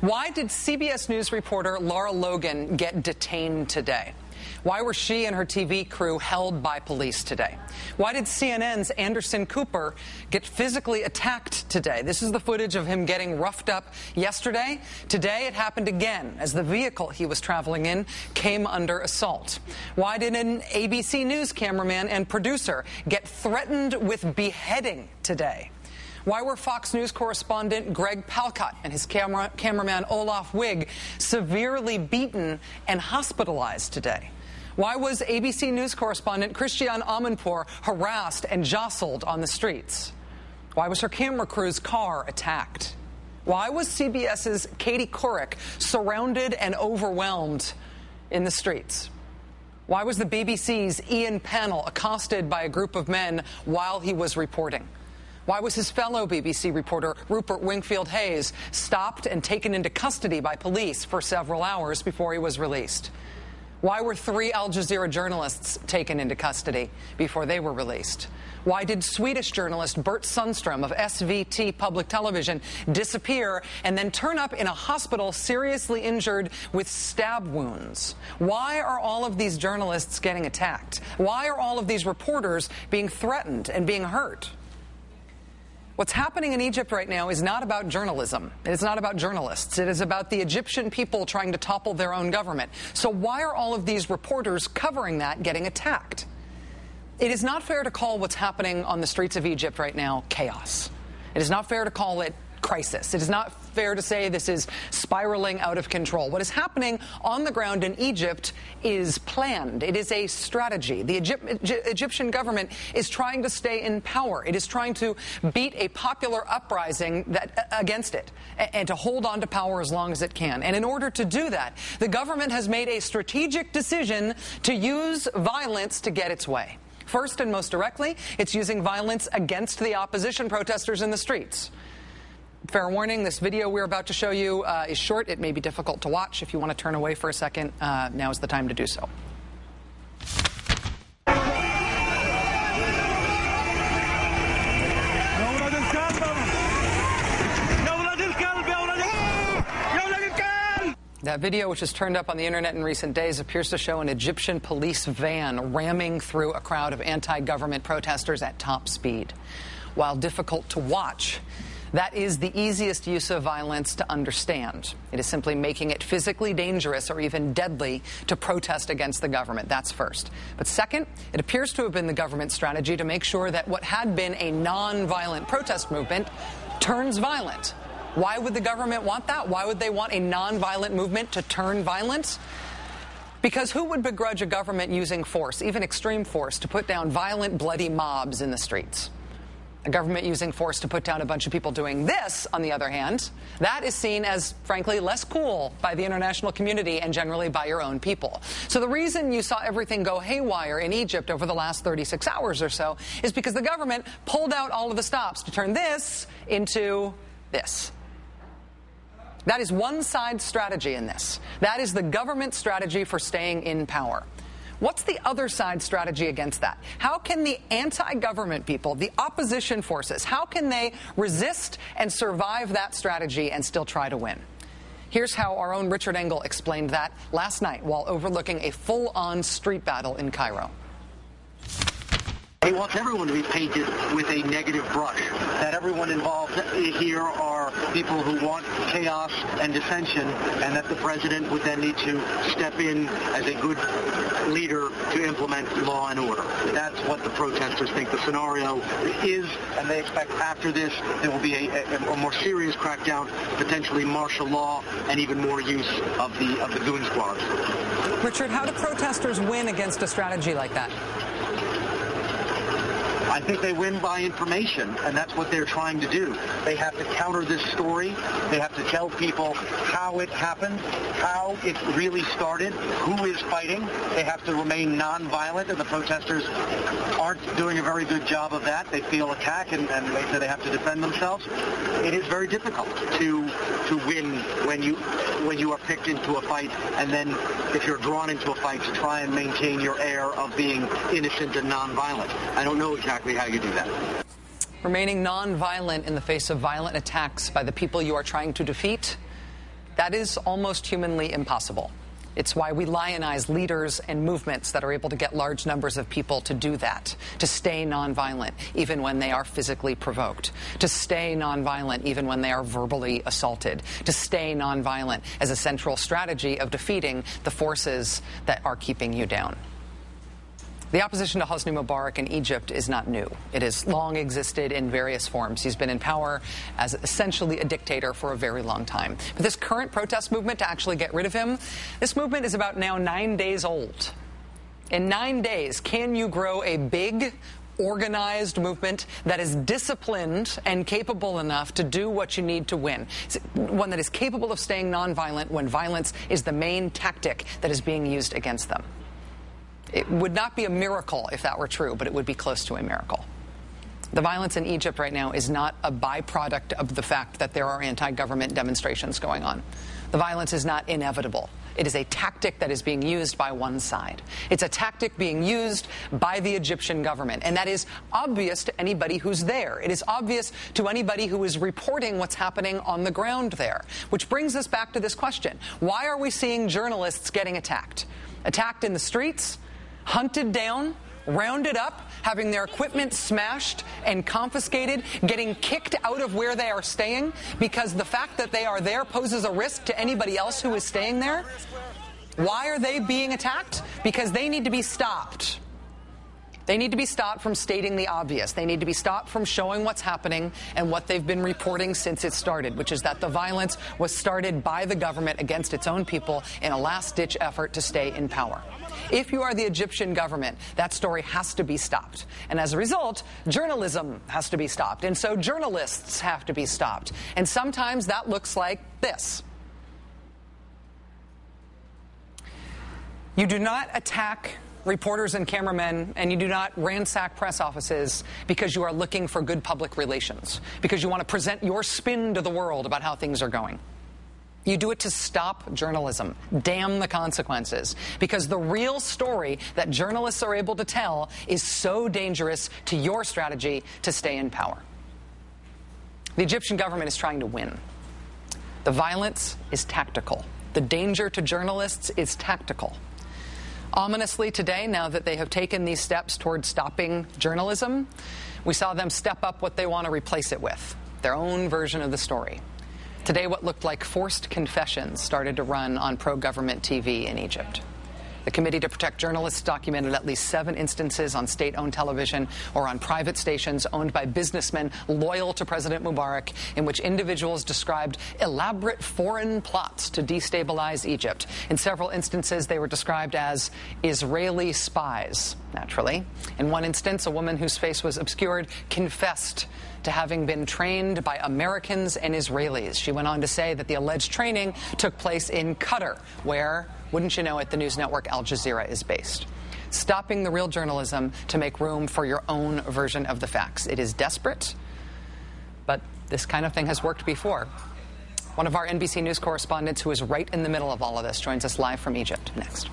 Why did CBS News reporter Lara Logan get detained today? Why were she and her TV crew held by police today? Why did CNN's Anderson Cooper get physically attacked today? This is the footage of him getting roughed up yesterday. Today it happened again as the vehicle he was traveling in came under assault. Why did an ABC News cameraman and producer get threatened with beheading today? Why were Fox News correspondent Greg Palkot and his cameraman Olaf Wigg severely beaten and hospitalized today? Why was ABC News correspondent Christiane Amanpour harassed and jostled on the streets? Why was her camera crew's car attacked? Why was CBS's Katie Couric surrounded and overwhelmed in the streets? Why was the BBC's Ian Pannell accosted by a group of men while he was reporting? Why was his fellow BBC reporter Rupert Wingfield-Hayes stopped and taken into custody by police for several hours before he was released? Why were 3 Al Jazeera journalists taken into custody before they were released? Why did Swedish journalist Bert Sundström of SVT Public Television disappear and then turn up in a hospital seriously injured with stab wounds? Why are all of these journalists getting attacked? Why are all of these reporters being threatened and being hurt? What's happening in Egypt right now is not about journalism. It's not about journalists. It is about the Egyptian people trying to topple their own government. So why are all of these reporters covering that getting attacked? It is not fair to call what's happening on the streets of Egypt right now chaos. It is not fair to call it crisis. It is not fair to say this is spiraling out of control. What is happening on the ground in Egypt is planned. It is a strategy. The Egyptian government is trying to stay in power. It is trying to beat a popular uprising against it and to hold on to power as long as it can. And in order to do that, the government has made a strategic decision to use violence to get its way. First and most directly, it's using violence against the opposition protesters in the streets. Fair warning, this video we're about to show you is short. It may be difficult to watch. If you want to turn away for a second, now is the time to do so. That video, which has turned up on the internet in recent days, appears to show an Egyptian police van ramming through a crowd of anti-government protesters at top speed. While difficult to watch, that is the easiest use of violence to understand. It is simply making it physically dangerous or even deadly to protest against the government. That's first. But second, it appears to have been the government's strategy to make sure that what had been a non-violent protest movement turns violent. Why would the government want that? Why would they want a non-violent movement to turn violent? Because who would begrudge a government using force, even extreme force, to put down violent, bloody mobs in the streets? A government using force to put down a bunch of people doing this, on the other hand, that is seen as, frankly, less cool by the international community and generally by your own people. So the reason you saw everything go haywire in Egypt over the last 36 hours or so is because the government pulled out all of the stops to turn this into this. That is one side strategy in this. That is the government strategy for staying in power. What's the other side strategy against that? How can the anti-government people, the opposition forces, how can they resist and survive that strategy and still try to win? Here's how our own Richard Engel explained that last night while overlooking a full-on street battle in Cairo. He wants everyone to be painted with a negative brush, that everyone involved here are people who want chaos and dissension, and that the president would then need to step in as a good leader to implement law and order. That's what the protesters think the scenario is, and they expect after this there will be a more serious crackdown, potentially martial law, and even more use of the goon squads. Richard, how do protesters win against a strategy like that? I think they win by information, and that's what they're trying to do. They have to counter this story. They have to tell people how it happened, how it really started, who is fighting. They have to remain nonviolent, and the protesters aren't doing a very good job of that. They feel attacked, and they say they have to defend themselves. It is very difficult to win when you are picked into a fight, and then if you're drawn into a fight, to try and maintain your air of being innocent and nonviolent. I don't know exactly how you do that. Remaining non-violent in the face of violent attacks by the people you are trying to defeat, That is almost humanly impossible. It's why we lionize leaders and movements that are able to get large numbers of people to do that, to stay nonviolent even when they are physically provoked, to stay nonviolent even when they are verbally assaulted, to stay nonviolent as a central strategy of defeating the forces that are keeping you down. The opposition to Hosni Mubarak in Egypt is not new. It has long existed in various forms. He's been in power as essentially a dictator for a very long time. But this current protest movement to actually get rid of him, this movement is about now 9 days old. In 9 days, can you grow a big, organized movement that is disciplined and capable enough to do what you need to win? One that is capable of staying nonviolent when violence is the main tactic that is being used against them. It would not be a miracle if that were true, but it would be close to a miracle. The violence in Egypt right now is not a byproduct of the fact that there are anti-government demonstrations going on. The violence is not inevitable. It is a tactic that is being used by one side. It's a tactic being used by the Egyptian government, and that is obvious to anybody who's there. It is obvious to anybody who is reporting what's happening on the ground there. Which brings us back to this question. Why are we seeing journalists getting attacked? Attacked in the streets? Hunted down, rounded up, having their equipment smashed and confiscated, getting kicked out of where they are staying because the fact that they are there poses a risk to anybody else who is staying there? Why are they being attacked? Because they need to be stopped. They need to be stopped from stating the obvious. They need to be stopped from showing what's happening and what they've been reporting since it started, which is that the violence was started by the government against its own people in a last-ditch effort to stay in power. If you are the Egyptian government, that story has to be stopped. And as a result, journalism has to be stopped. And so journalists have to be stopped. And sometimes that looks like this. You do not attack reporters and cameramen, and you do not ransack press offices because you are looking for good public relations, because you want to present your spin to the world about how things are going. You do it to stop journalism. Damn the consequences. Because the real story that journalists are able to tell is so dangerous to your strategy to stay in power. The Egyptian government is trying to win. The violence is tactical. The danger to journalists is tactical. Ominously today, now that they have taken these steps toward stopping journalism, we saw them step up what they want to replace it with, their own version of the story. Today, what looked like forced confessions started to run on pro-government TV in Egypt. The Committee to Protect Journalists documented at least 7 instances on state-owned television or on private stations owned by businessmen loyal to President Mubarak, in which individuals described elaborate foreign plots to destabilize Egypt. In several instances, they were described as Israeli spies, naturally. In one instance, a woman whose face was obscured confessed to having been trained by Americans and Israelis. She went on to say that the alleged training took place in Qatar, where, wouldn't you know it, the news network Al Jazeera is based. Stopping the real journalism to make room for your own version of the facts. It is desperate, but this kind of thing has worked before. One of our NBC News correspondents who is right in the middle of all of this joins us live from Egypt next.